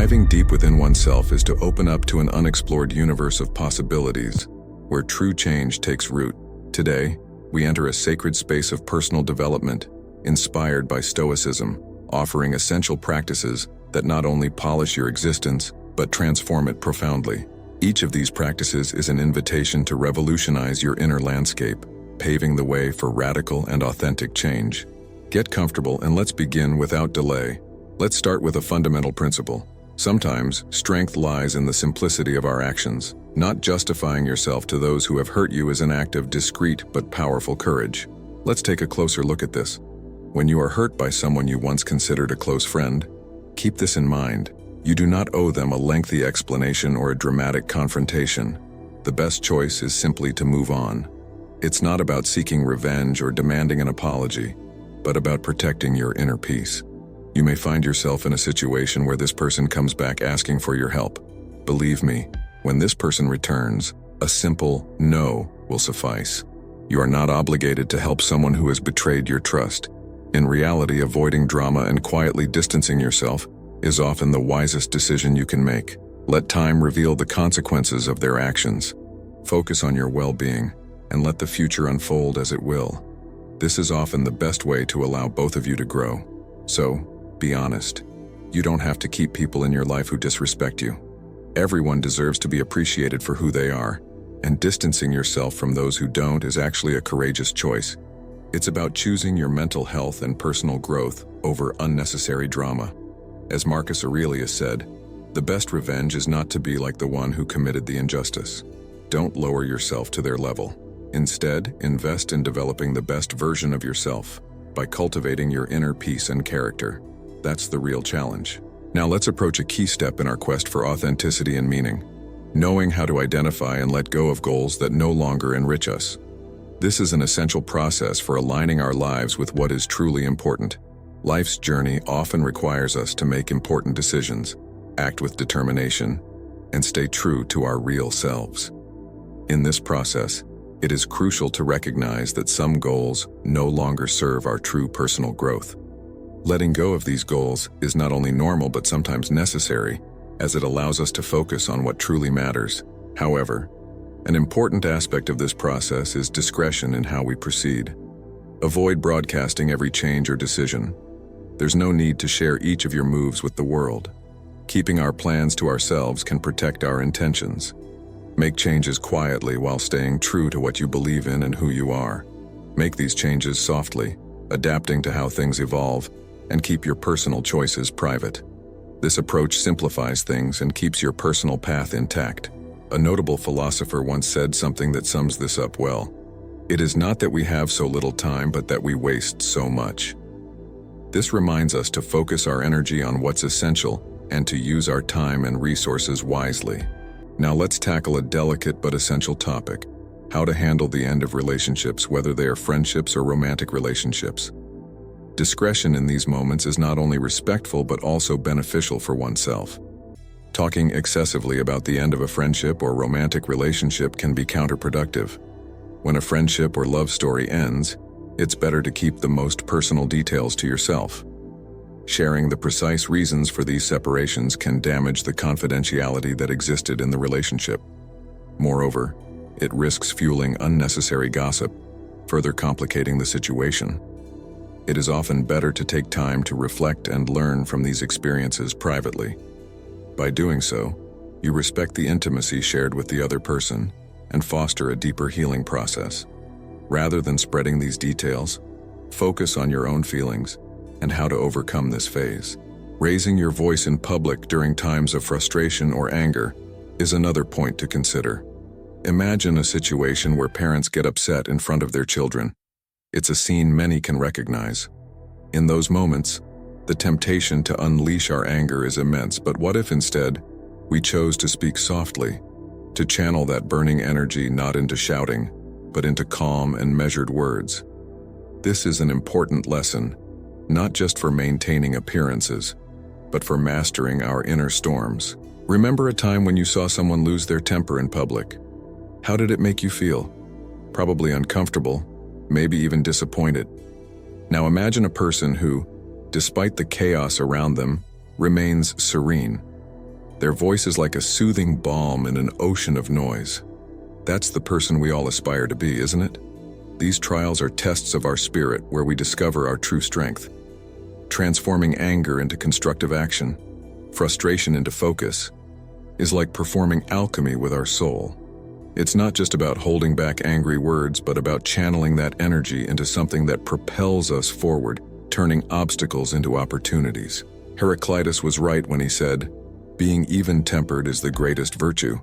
Diving deep within oneself is to open up to an unexplored universe of possibilities, where true change takes root. Today, we enter a sacred space of personal development, inspired by Stoicism, offering essential practices that not only polish your existence, but transform it profoundly. Each of these practices is an invitation to revolutionize your inner landscape, paving the way for radical and authentic change. Get comfortable and let's begin without delay. Let's start with a fundamental principle. Sometimes, strength lies in the simplicity of our actions. Not justifying yourself to those who have hurt you is an act of discreet but powerful courage. Let's take a closer look at this. When you are hurt by someone you once considered a close friend, keep this in mind. You do not owe them a lengthy explanation or a dramatic confrontation. The best choice is simply to move on. It's not about seeking revenge or demanding an apology, but about protecting your inner peace. You may find yourself in a situation where this person comes back asking for your help. Believe me, when this person returns, a simple no will suffice. You are not obligated to help someone who has betrayed your trust. In reality, avoiding drama and quietly distancing yourself is often the wisest decision you can make. Let time reveal the consequences of their actions. Focus on your well-being and let the future unfold as it will. This is often the best way to allow both of you to grow. So, be honest. You don't have to keep people in your life who disrespect you. Everyone deserves to be appreciated for who they are, and distancing yourself from those who don't is actually a courageous choice. It's about choosing your mental health and personal growth over unnecessary drama. As Marcus Aurelius said, the best revenge is not to be like the one who committed the injustice. Don't lower yourself to their level. Instead, invest in developing the best version of yourself by cultivating your inner peace and character. That's the real challenge. Now let's approach a key step in our quest for authenticity and meaning: knowing how to identify and let go of goals that no longer enrich us. This is an essential process for aligning our lives with what is truly important. Life's journey often requires us to make important decisions, act with determination, and stay true to our real selves. In this process, it is crucial to recognize that some goals no longer serve our true personal growth. Letting go of these goals is not only normal but sometimes necessary, as it allows us to focus on what truly matters. However, an important aspect of this process is discretion in how we proceed. Avoid broadcasting every change or decision. There's no need to share each of your moves with the world. Keeping our plans to ourselves can protect our intentions. Make changes quietly while staying true to what you believe in and who you are. Make these changes softly, adapting to how things evolve, and keep your personal choices private. This approach simplifies things and keeps your personal path intact. A notable philosopher once said something that sums this up well. It is not that we have so little time, but that we waste so much. This reminds us to focus our energy on what's essential and to use our time and resources wisely. Now let's tackle a delicate but essential topic: how to handle the end of relationships, whether they are friendships or romantic relationships. Discretion in these moments is not only respectful but also beneficial for oneself. Talking excessively about the end of a friendship or romantic relationship can be counterproductive. When a friendship or love story ends, it's better to keep the most personal details to yourself. Sharing the precise reasons for these separations can damage the confidentiality that existed in the relationship. Moreover, it risks fueling unnecessary gossip, further complicating the situation. It is often better to take time to reflect and learn from these experiences privately. By doing so, you respect the intimacy shared with the other person and foster a deeper healing process. Rather than spreading these details, focus on your own feelings and how to overcome this phase. Raising your voice in public during times of frustration or anger is another point to consider. Imagine a situation where parents get upset in front of their children. It's a scene many can recognize. In those moments, the temptation to unleash our anger is immense, but what if instead we chose to speak softly, to channel that burning energy not into shouting, but into calm and measured words? This is an important lesson, not just for maintaining appearances, but for mastering our inner storms. Remember a time when you saw someone lose their temper in public. How did it make you feel? Probably uncomfortable, maybe even disappointed. Now imagine a person who, despite the chaos around them, remains serene. Their voice is like a soothing balm in an ocean of noise. That's the person we all aspire to be, isn't it? These trials are tests of our spirit where we discover our true strength. Transforming anger into constructive action, frustration into focus, is like performing alchemy with our soul. It's not just about holding back angry words, but about channeling that energy into something that propels us forward, turning obstacles into opportunities. Heraclitus was right when he said, "Being even-tempered is the greatest virtue."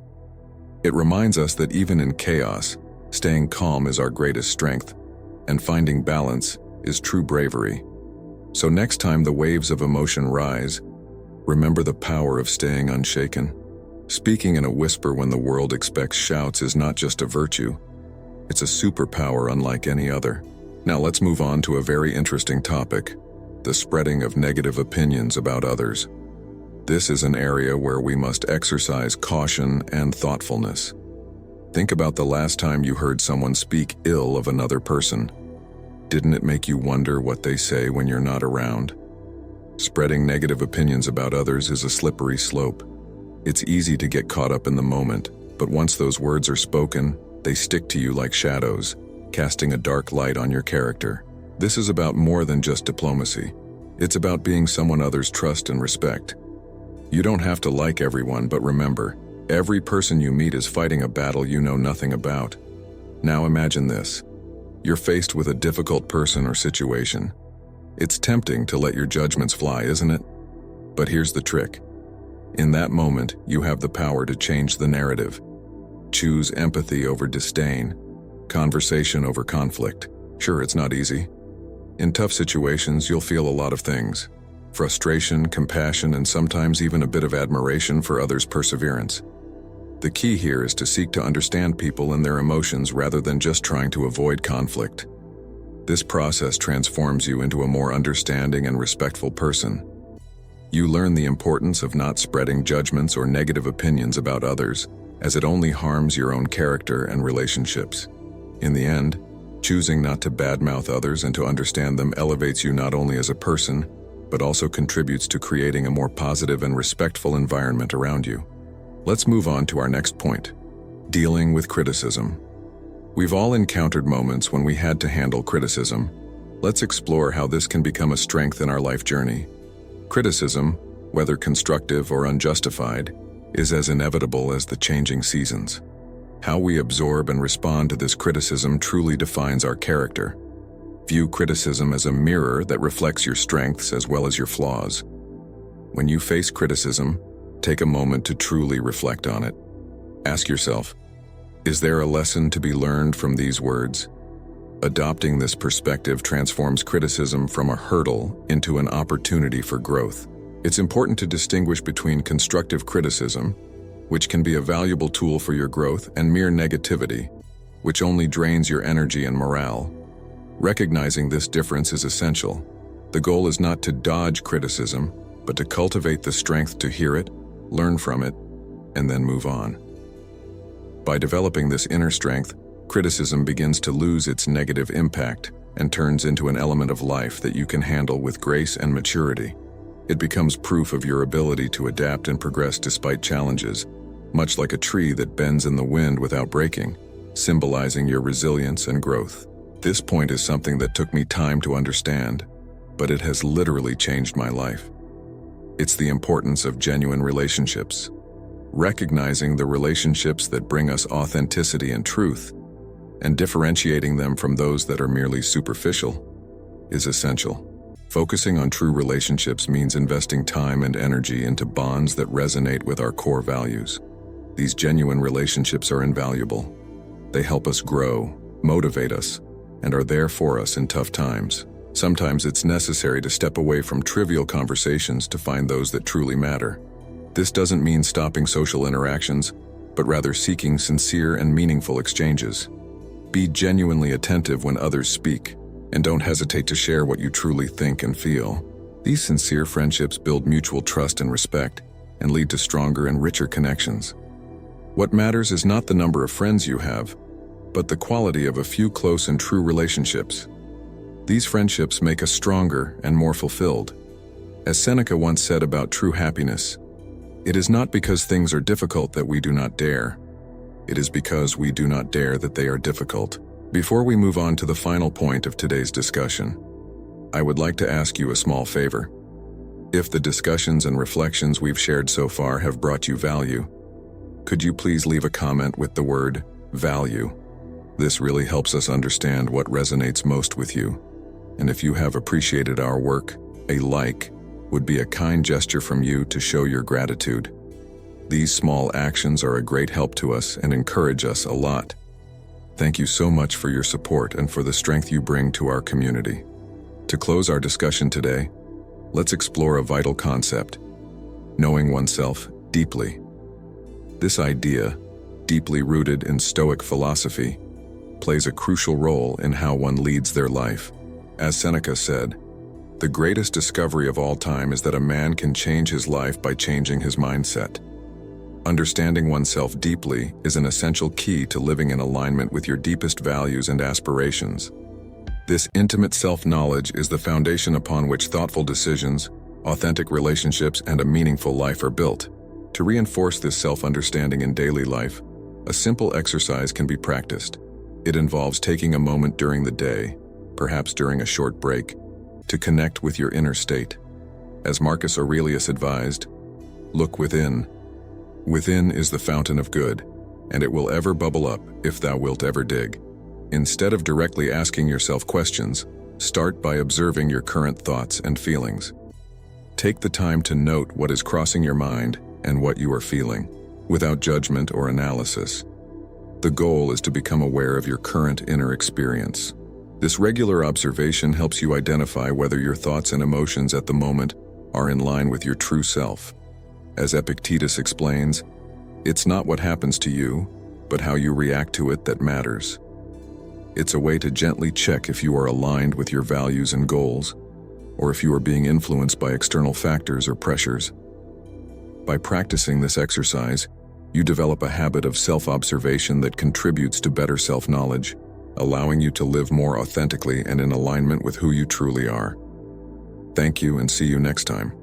It reminds us that even in chaos, staying calm is our greatest strength, and finding balance is true bravery. So next time the waves of emotion rise, remember the power of staying unshaken. Speaking in a whisper when the world expects shouts is not just a virtue, it's a superpower unlike any other. Now let's move on to a very interesting topic, the spreading of negative opinions about others. This is an area where we must exercise caution and thoughtfulness. Think about the last time you heard someone speak ill of another person. Didn't it make you wonder what they say when you're not around? Spreading negative opinions about others is a slippery slope. It's easy to get caught up in the moment, but once those words are spoken, they stick to you like shadows, casting a dark light on your character. This is about more than just diplomacy. It's about being someone others trust and respect. You don't have to like everyone, but remember, every person you meet is fighting a battle you know nothing about. Now imagine this. You're faced with a difficult person or situation. It's tempting to let your judgments fly, isn't it? But here's the trick. In that moment, you have the power to change the narrative. Choose empathy over disdain, conversation over conflict. Sure, it's not easy. In tough situations, you'll feel a lot of things. Frustration, compassion, and sometimes even a bit of admiration for others' perseverance. The key here is to seek to understand people and their emotions rather than just trying to avoid conflict. This process transforms you into a more understanding and respectful person. You learn the importance of not spreading judgments or negative opinions about others, as it only harms your own character and relationships. In the end, choosing not to badmouth others and to understand them elevates you not only as a person, but also contributes to creating a more positive and respectful environment around you. Let's move on to our next point, dealing with criticism. We've all encountered moments when we had to handle criticism. Let's explore how this can become a strength in our life journey. Criticism, whether constructive or unjustified, is as inevitable as the changing seasons. How we absorb and respond to this criticism truly defines our character. View criticism as a mirror that reflects your strengths as well as your flaws. When you face criticism, take a moment to truly reflect on it. Ask yourself, is there a lesson to be learned from these words? Adopting this perspective transforms criticism from a hurdle into an opportunity for growth. It's important to distinguish between constructive criticism, which can be a valuable tool for your growth, and mere negativity, which only drains your energy and morale. Recognizing this difference is essential. The goal is not to dodge criticism, but to cultivate the strength to hear it, learn from it, and then move on. By developing this inner strength, criticism begins to lose its negative impact and turns into an element of life that you can handle with grace and maturity. It becomes proof of your ability to adapt and progress despite challenges, much like a tree that bends in the wind without breaking, symbolizing your resilience and growth. This point is something that took me time to understand, but it has literally changed my life. It's the importance of genuine relationships. Recognizing the relationships that bring us authenticity and truth, and differentiating them from those that are merely superficial, is essential. Focusing on true relationships means investing time and energy into bonds that resonate with our core values. These genuine relationships are invaluable. They help us grow, motivate us, and are there for us in tough times. Sometimes it's necessary to step away from trivial conversations to find those that truly matter. This doesn't mean stopping social interactions, but rather seeking sincere and meaningful exchanges. Be genuinely attentive when others speak, and don't hesitate to share what you truly think and feel. These sincere friendships build mutual trust and respect, and lead to stronger and richer connections. What matters is not the number of friends you have, but the quality of a few close and true relationships. These friendships make us stronger and more fulfilled. As Seneca once said about true happiness, It is not because things are difficult that we do not dare. It is because we do not dare that they are difficult. Before we move on to the final point of today's discussion, I would like to ask you a small favor. If the discussions and reflections we've shared so far have brought you value, could you please leave a comment with the word value? This really helps us understand what resonates most with you. And if you have appreciated our work, a like would be a kind gesture from you to show your gratitude. These small actions are a great help to us and encourage us a lot. Thank you so much for your support and for the strength you bring to our community. To close our discussion today, let's explore a vital concept: knowing oneself deeply. This idea, deeply rooted in Stoic philosophy, plays a crucial role in how one leads their life. As Seneca said, "The greatest discovery of all time is that a man can change his life by changing his mindset." Understanding oneself deeply is an essential key to living in alignment with your deepest values and aspirations. This intimate self-knowledge is the foundation upon which thoughtful decisions, authentic relationships, and a meaningful life are built. To reinforce this self-understanding in daily life, a simple exercise can be practiced. It involves taking a moment during the day, perhaps during a short break, to connect with your inner state. As Marcus Aurelius advised, "Look within. Within is the fountain of good, and it will ever bubble up if thou wilt ever dig." Instead of directly asking yourself questions, start by observing your current thoughts and feelings. Take the time to note what is crossing your mind and what you are feeling, without judgment or analysis. The goal is to become aware of your current inner experience. This regular observation helps you identify whether your thoughts and emotions at the moment are in line with your true self. As Epictetus explains, it's not what happens to you, but how you react to it that matters. It's a way to gently check if you are aligned with your values and goals, or if you are being influenced by external factors or pressures. By practicing this exercise, you develop a habit of self-observation that contributes to better self-knowledge, allowing you to live more authentically and in alignment with who you truly are. Thank you, and see you next time.